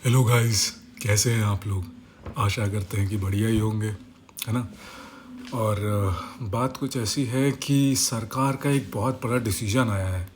Hello guys, कैसे हैं आप लोग। आशा करते हैं कि बढ़िया ही होंगे, है ना। और बात कुछ ऐसी है कि सरकार का एक बहुत बड़ा डिसीजन आया है।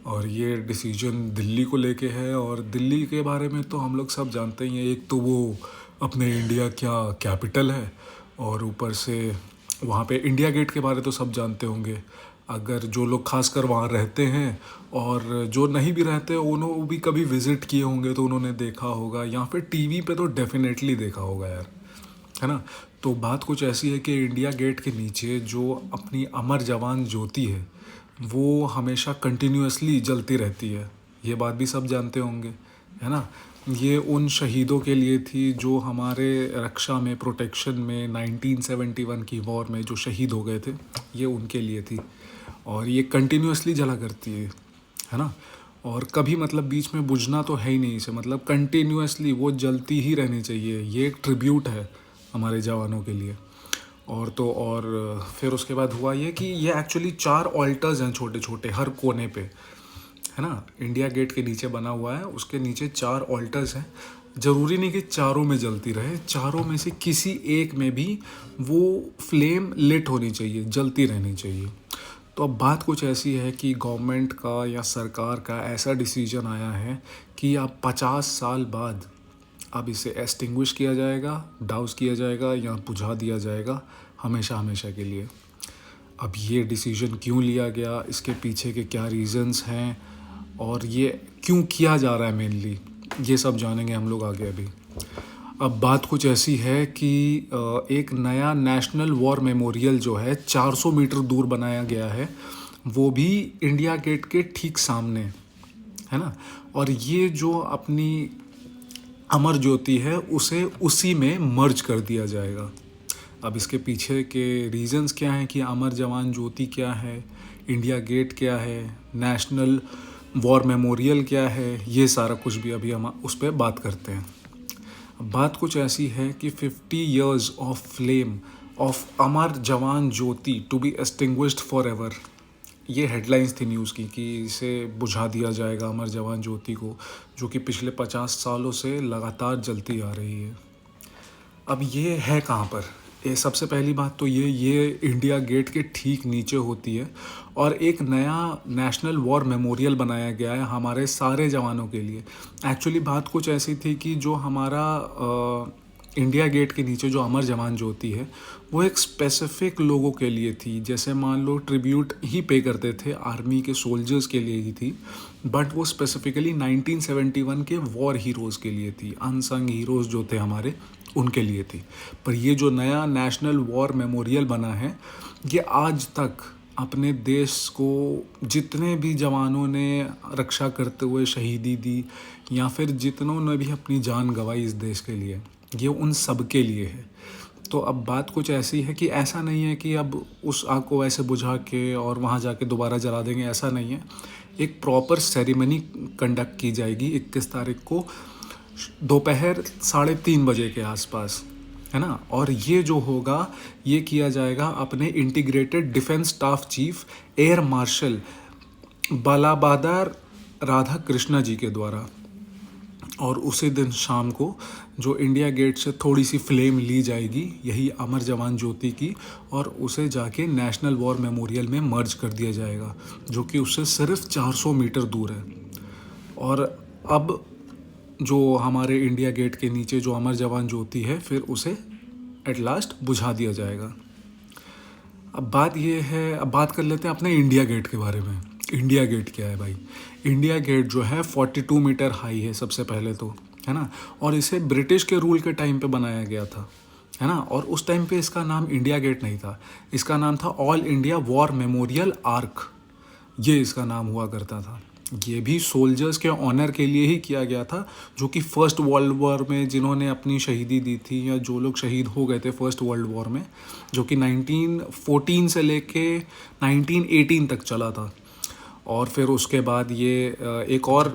और ये डिसीजन दिल्ली को लेके है। और दिल्ली के बारे में तो हम लोग सब जानते ही हैं। एक तो वो अपने इंडिया क्या कैपिटल है, और ऊपर से वहाँ पे इंडिया गेट के बारे तो सब जानते होंगे। अगर जो लोग खासकर वहाँ रहते हैं, और जो नहीं भी रहते उन्होंने भी कभी विज़िट किए होंगे तो उन्होंने देखा होगा, या फिर टीवी पे तो डेफिनेटली देखा होगा यार, है ना। तो बात कुछ ऐसी है कि इंडिया गेट के नीचे जो अपनी अमर जवान ज्योति है, वो हमेशा कंटिन्यूअसली जलती रहती है। ये बात भी सब जानते होंगे, है ना। ये उन शहीदों के लिए थी जो हमारे रक्षा में, प्रोटेक्शन में 1971 की वॉर में जो शहीद हो गए थे, ये उनके लिए थी। और ये कंटिन्यूअसली जला करती है ना। और कभी मतलब बीच में बुझना तो है ही नहीं इसे, मतलब कंटिन्यूअसली वो जलती ही रहनी चाहिए। ये एक ट्रिब्यूट है हमारे जवानों के लिए। और तो और फिर उसके बाद हुआ ये कि ये एक्चुअली 4 ऑल्टर्स हैं छोटे छोटे हर कोने पे, है ना। इंडिया गेट के नीचे बना हुआ है, उसके नीचे 4 ऑल्टर्स हैं। ज़रूरी नहीं कि चारों में जलती रहे, चारों में से किसी एक में भी वो फ्लेम लिट होनी चाहिए, जलती रहनी चाहिए। तो अब बात कुछ ऐसी है कि गवर्नमेंट का या सरकार का ऐसा डिसीजन आया है कि अब 50 साल बाद अब इसे एक्सटिंग्विश किया जाएगा, डाउस किया जाएगा या बुझा दिया जाएगा, हमेशा हमेशा के लिए। अब ये डिसीजन क्यों लिया गया, इसके पीछे के क्या रीज़न्स हैं, और ये क्यों किया जा रहा है मेनली, ये सब जानेंगे हम लोग आगे अभी। अब बात कुछ ऐसी है कि एक नया नेशनल वॉर मेमोरियल जो है 400 मीटर दूर बनाया गया है, वो भी इंडिया गेट के ठीक सामने, है ना। और ये जो अपनी अमर ज्योति है उसे उसी में मर्ज कर दिया जाएगा। अब इसके पीछे के रीजंस क्या हैं कि अमर जवान ज्योति क्या है, इंडिया गेट क्या है, नेशनल वॉर मेमोरियल क्या है, ये सारा कुछ भी अभी हम उस पर बात करते हैं। अब बात कुछ ऐसी है कि 50 years of flame of Amar Jawan Jyoti to be extinguished for ever, ये हेडलाइंस थी न्यूज़ की कि इसे बुझा दिया जाएगा अमर जवान ज्योति को, जो कि पिछले 50 सालों से लगातार जलती आ रही है। अब ये है कहाँ पर। ये सबसे पहली बात तो ये इंडिया गेट के ठीक नीचे होती है। और एक नया नेशनल वॉर मेमोरियल बनाया गया है हमारे सारे जवानों के लिए। एक्चुअली बात कुछ ऐसी थी कि जो हमारा इंडिया गेट के नीचे जो अमर जवान ज्योति है, वो एक स्पेसिफिक लोगों के लिए थी। जैसे मान लो ट्रिब्यूट ही पे करते थे आर्मी के सोल्जर्स के लिए ही थी, बट वो स्पेसिफिकली 1971 के वॉर हीरोज़ के लिए थी, अनसंग हीरोज़ जो थे हमारे, उनके लिए थी। पर ये जो नया नेशनल वॉर मेमोरियल बना है, ये आज तक अपने देश को जितने भी जवानों ने रक्षा करते हुए शहीदी दी, या फिर जितनों ने भी अपनी जान गंवाई इस देश के लिए, ये उन सब के लिए है। तो अब बात कुछ ऐसी है कि ऐसा नहीं है कि अब उस आग को ऐसे बुझा के और वहाँ जाके दोबारा जला देंगे, ऐसा नहीं है। एक प्रॉपर सेरेमनी कंडक्ट की जाएगी 21 तारीख को दोपहर 3:30 बजे के आसपास, है ना। और ये जो होगा, ये किया जाएगा अपने integrated defence staff chief air marshal Balabhadra Radha Krishna ji के द्वारा। और उसी दिन शाम को जो इंडिया गेट से थोड़ी सी फ्लेम ली जाएगी यही अमर जवान ज्योति की, और उसे जाके नेशनल वॉर मेमोरियल में मर्ज कर दिया जाएगा, जो कि उससे सिर्फ 400 मीटर दूर है। और अब जो हमारे इंडिया गेट के नीचे जो अमर जवान ज्योति है, फिर उसे एट लास्ट बुझा दिया जाएगा। अब बात ये है, अब बात कर लेते हैं अपने इंडिया गेट के बारे में। इंडिया गेट क्या है भाई। इंडिया गेट जो है 42 मीटर हाई है सबसे पहले तो, है ना। और इसे ब्रिटिश के रूल के टाइम पे बनाया गया था, है ना। और उस टाइम पे इसका नाम इंडिया गेट नहीं था, इसका नाम था all India war memorial arc, ये इसका नाम हुआ करता था। ये भी सोल्जर्स के ऑनर के लिए ही किया गया था, जो कि फर्स्ट वर्ल्ड वॉर में जिन्होंने अपनी शहीदी दी थी, या जो लोग शहीद हो गए थे फर्स्ट वर्ल्ड वॉर में, जो कि 1914 से लेके 1918 तक चला था। और फिर उसके बाद ये एक और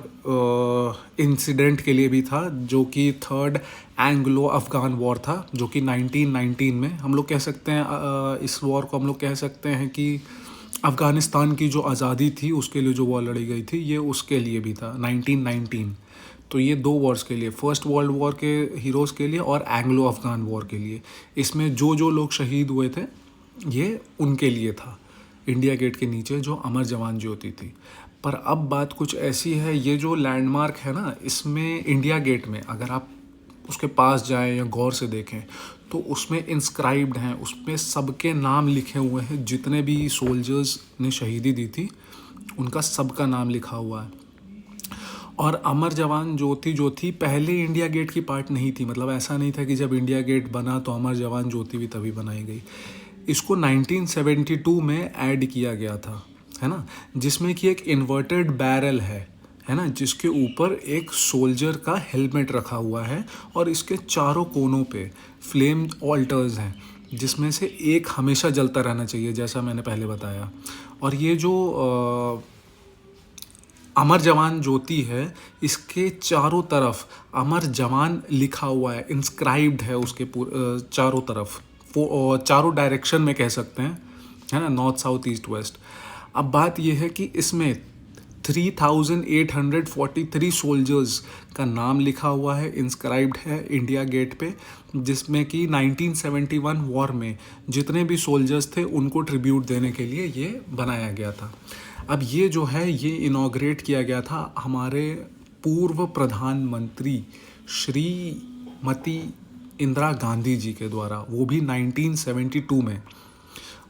इंसिडेंट के लिए भी था, जो कि थर्ड एंग्लो अफ़गान वॉर था, जो कि 1919 में हम लोग कह सकते हैं, इस वॉर को हम लोग कह सकते हैं कि अफ़गानिस्तान की जो आज़ादी थी उसके लिए जो वॉर लड़ी गई थी, ये उसके लिए भी था 1919। तो ये 2 वॉर्स के लिए, फर्स्ट वर्ल्ड वॉर के हीरोज़ के लिए और एंग्लो अफ़गान वॉर के लिए, इसमें जो जो लोग शहीद हुए थे ये उनके लिए था, इंडिया गेट के नीचे जो अमर जवान ज्योति थी। पर अब बात कुछ ऐसी है, ये जो लैंडमार्क है ना, इसमें इंडिया गेट में अगर आप उसके पास जाएं या गौर से देखें तो उसमें इंस्क्राइब्ड हैं, उसमें सबके नाम लिखे हुए हैं, जितने भी सोल्जर्स ने शहीदी दी थी उनका सबका नाम लिखा हुआ है। और अमर जवान ज्योति जो थी पहले इंडिया गेट की पार्ट नहीं थी, मतलब ऐसा नहीं था कि जब इंडिया गेट बना तो अमर जवान ज्योति भी तभी बनाई गई। इसको 1972 में ऐड किया गया था, है ना, जिसमें कि एक इन्वर्टेड बैरल है ना, जिसके ऊपर एक सोल्जर का हेलमेट रखा हुआ है और इसके चारों कोनों पे फ्लेम ऑल्टर्स हैं, जिसमें से एक हमेशा जलता रहना चाहिए, जैसा मैंने पहले बताया। और ये जो अमर जवान ज्योति है, इसके चारों तरफ अमर जवान लिखा हुआ है, इंस्क्राइब्ड है उसके चारों तरफ, चारों डायरेक्शन में कह सकते हैं, है ना, नॉर्थ साउथ ईस्ट वेस्ट। अब बात यह है कि इसमें 3843 सोल्जर्स का नाम लिखा हुआ है, इंस्क्राइब्ड है इंडिया गेट पे, जिसमें कि 1971 वॉर में जितने भी सोल्जर्स थे उनको ट्रिब्यूट देने के लिए ये बनाया गया था। अब ये जो है ये इनॉग्रेट किया गया था हमारे पूर्व प्रधानमंत्री श्रीमती इंदिरा गांधी जी के द्वारा, वो भी 1972 में।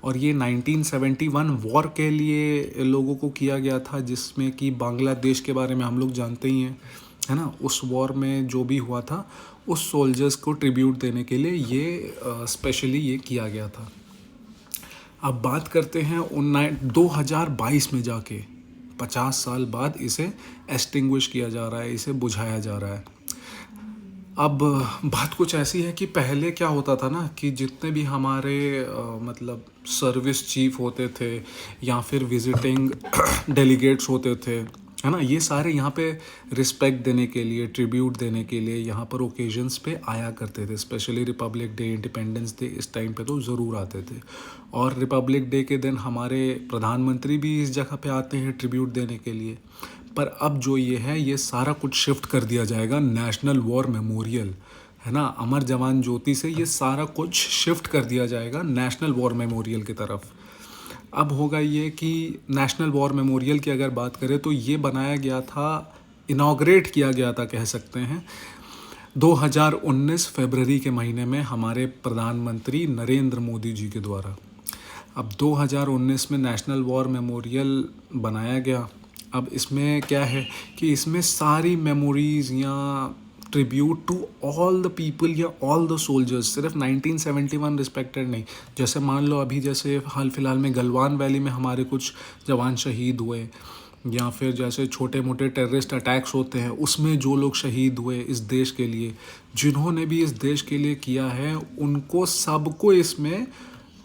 और ये 1971 वॉर के लिए लोगों को किया गया था, जिसमें कि बांग्लादेश के बारे में हम लोग जानते ही हैं, है ना, उस वॉर में जो भी हुआ था उस सोल्जर्स को ट्रिब्यूट देने के लिए ये स्पेशली ये किया गया था। अब बात करते हैं 2022 में जाके 50 साल बाद इसे एक्सटिंग्विश किया जा रहा है, इसे बुझाया जा रहा है। अब बात कुछ ऐसी है कि पहले क्या होता था ना, कि जितने भी हमारे मतलब सर्विस चीफ होते थे या फिर विजिटिंग डेलीगेट्स होते थे, है ना, ये सारे यहाँ पे रिस्पेक्ट देने के लिए, ट्रिब्यूट देने के लिए यहाँ पर ओकेजन्स पे आया करते थे। Specially Republic day, independence day, इस टाइम पे तो ज़रूर आते थे। और रिपब्लिक डे के दिन हमारे प्रधानमंत्री भी इस जगह पे आते हैं ट्रिब्यूट देने के लिए। पर अब जो ये है ये सारा कुछ शिफ्ट कर दिया जाएगा नेशनल वॉर मेमोरियल, है ना, अमर जवान ज्योति से ये सारा कुछ शिफ्ट कर दिया जाएगा नेशनल वॉर मेमोरियल की तरफ। अब होगा ये कि नेशनल वॉर मेमोरियल की अगर बात करें तो ये बनाया गया था, इनॉग्रेट किया गया था कह सकते हैं, 2019 फरवरी के महीने में हमारे प्रधानमंत्री नरेंद्र मोदी जी के द्वारा। अब 2019 में नेशनल वॉर मेमोरियल बनाया गया। अब इसमें क्या है कि इसमें सारी मेमोरीज़ या tribute to all the people या ऑल द सोल्जर्स, सिर्फ 1971 रिस्पेक्टेड नहीं। जैसे मान लो अभी जैसे हाल फिलहाल में गलवान वैली में हमारे कुछ जवान शहीद हुए, या फिर जैसे छोटे मोटे टेररिस्ट अटैक्स होते हैं उसमें जो लोग शहीद हुए इस देश के लिए, जिन्होंने भी इस देश के लिए किया है, उनको सबको इसमें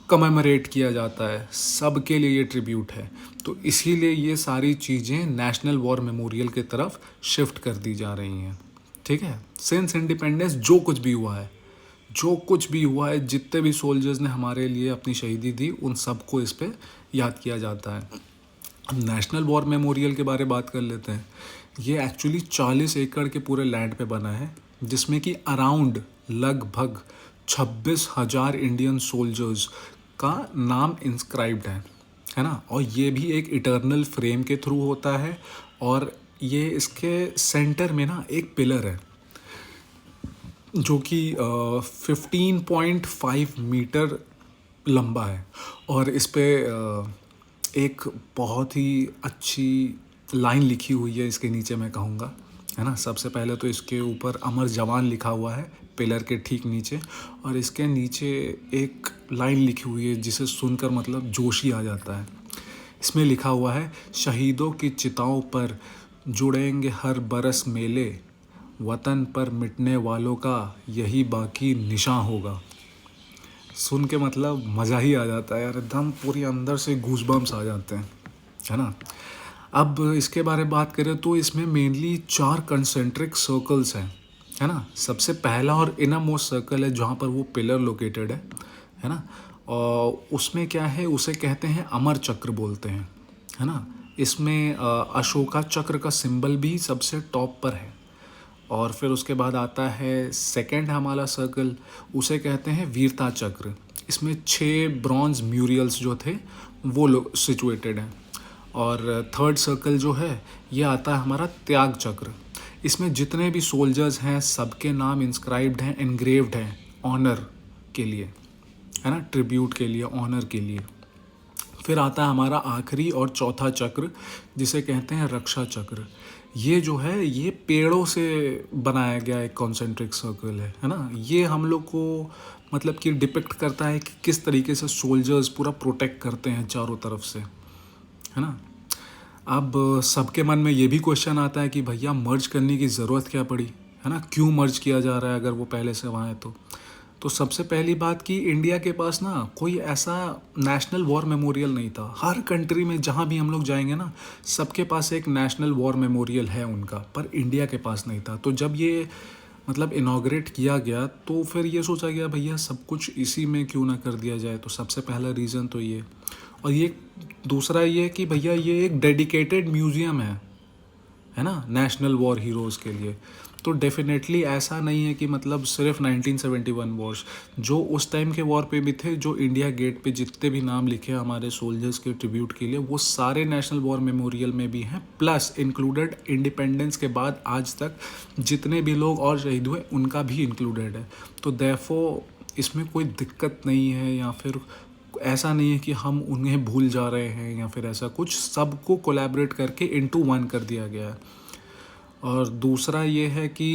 कमेमोरेट किया जाता है, सब के लिए ये ट्रिब्यूट है। तो इसीलिए ये सारी चीज़ें नेशनल वॉर मेमोरियल की तरफ शिफ्ट कर दी जा रही हैं, ठीक है। सिंस इंडिपेंडेंस जो कुछ भी हुआ है, जितने भी सोल्जर्स ने हमारे लिए अपनी शहीदी दी, उन सबको इस पे याद किया जाता है। अब नेशनल वॉर मेमोरियल के बारे में बात कर लेते हैं। ये एक्चुअली 40 एकड़ के पूरे लैंड पे बना है, जिसमें कि अराउंड लगभग 26,000 इंडियन सोल्जर्स का नाम इंस्क्राइब्ड है ना। और ये भी एक इटर्नल फ्रेम के थ्रू होता है, और ये इसके सेंटर में ना एक पिलर है जो कि 15.5 मीटर लंबा है, और इस पे एक बहुत ही अच्छी लाइन लिखी हुई है इसके नीचे, मैं कहूँगा, है ना। सबसे पहले तो इसके ऊपर अमर जवान लिखा हुआ है पिलर के ठीक नीचे, और इसके नीचे एक लाइन लिखी हुई है जिसे सुनकर मतलब जोश ही आ जाता है। इसमें लिखा हुआ है, शहीदों की चिताओं पर जुड़ेंगे हर बरस मेले, वतन पर मिटने वालों का यही बाकी निशान होगा। सुन के मतलब मज़ा ही आ जाता है यार, एकदम पूरी अंदर से गूज़बम्स आ जाते हैं, है ना। अब इसके बारे में बात करें तो इसमें मेनली 4 कंसेंट्रिक सर्कल्स हैं, है ना। सबसे पहला और इनर मोस्ट सर्कल है जहाँ पर वो पिलर लोकेटेड है ना। और उसमें क्या है, उसे कहते हैं अमर चक्र बोलते हैं, है ना। इसमें अशोका चक्र का सिंबल भी सबसे टॉप पर है। और फिर उसके बाद आता है सेकंड हमारा सर्कल, उसे कहते हैं वीरता चक्र। इसमें 6 ब्रॉन्ज म्यूरियल्स जो थे वो लोग सिचुएटेड हैं। और थर्ड सर्कल जो है ये आता है हमारा त्याग चक्र। इसमें जितने भी सोल्जर्स हैं सबके नाम इंस्क्राइब्ड हैं, एनग्रेव्ड हैं ऑनर के लिए, है ना, ट्रिब्यूट के लिए, ऑनर के लिए। फिर आता है हमारा आखिरी और चौथा चक्र जिसे कहते हैं रक्षा चक्र। ये जो है ये पेड़ों से बनाया गया एक कॉन्सेंट्रिक सर्कल है ना। ये हम लोग को मतलब कि डिपिक्ट करता है कि किस तरीके से सोल्जर्स पूरा प्रोटेक्ट करते हैं चारों तरफ से, है ना। अब सबके मन में ये भी क्वेश्चन आता है कि भैया मर्ज करने की ज़रूरत क्या पड़ी, है ना, क्यों मर्ज किया जा रहा है अगर वो पहले से वहाँ है तो सबसे पहली बात कि इंडिया के पास ना कोई ऐसा नेशनल वॉर मेमोरियल नहीं था। हर कंट्री में जहाँ भी हम लोग जाएंगे ना सबके पास एक नेशनल वॉर मेमोरियल है उनका, पर इंडिया के पास नहीं था। तो जब ये मतलब इनाग्रेट किया गया तो फिर ये सोचा गया भैया सब कुछ इसी में क्यों ना कर दिया जाए। तो सबसे पहला रीज़न तो ये, और ये दूसरा ये कि भैया ये एक डेडिकेटेड म्यूज़ियम है ना, नेशनल वॉर हीरोज़ के लिए। तो डेफिनेटली ऐसा नहीं है कि मतलब सिर्फ 1971 वॉर्स, जो उस टाइम के वॉर पे भी थे, जो इंडिया गेट पे जितने भी नाम लिखे हमारे सोल्जर्स के ट्रिब्यूट के लिए, वो सारे नेशनल वॉर मेमोरियल में भी हैं, प्लस इंक्लूडेड इंडिपेंडेंस के बाद आज तक जितने भी लोग और शहीद हुए उनका भी इंक्लूडेड है। तो देयरफॉर इसमें कोई दिक्कत नहीं है, या फिर ऐसा नहीं है कि हम उन्हें भूल जा रहे हैं या फिर ऐसा कुछ, सबको कोलैबोरेट करके इनटू वन कर दिया गया है। और दूसरा ये है कि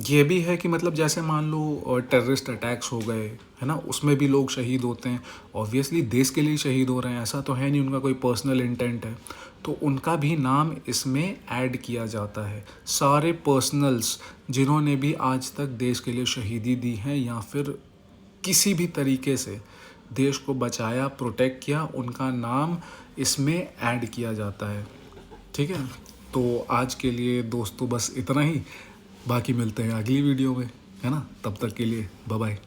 ये भी है कि मतलब जैसे मान लो टेररिस्ट अटैक्स हो गए, है ना, उसमें भी लोग शहीद होते हैं, ऑब्वियसली देश के लिए शहीद हो रहे हैं, ऐसा तो है नहीं उनका कोई पर्सनल इंटेंट है, तो उनका भी नाम इसमें ऐड किया जाता है। सारे पर्सनल्स जिन्होंने भी आज तक देश के लिए शहीदी दी है या फिर किसी भी तरीके से देश को बचाया, प्रोटेक्ट किया, उनका नाम इसमें ऐड किया जाता है। ठीक है, तो आज के लिए दोस्तों बस इतना ही, बाकी मिलते हैं अगली वीडियो में, है ना। तब तक के लिए बाय बाय।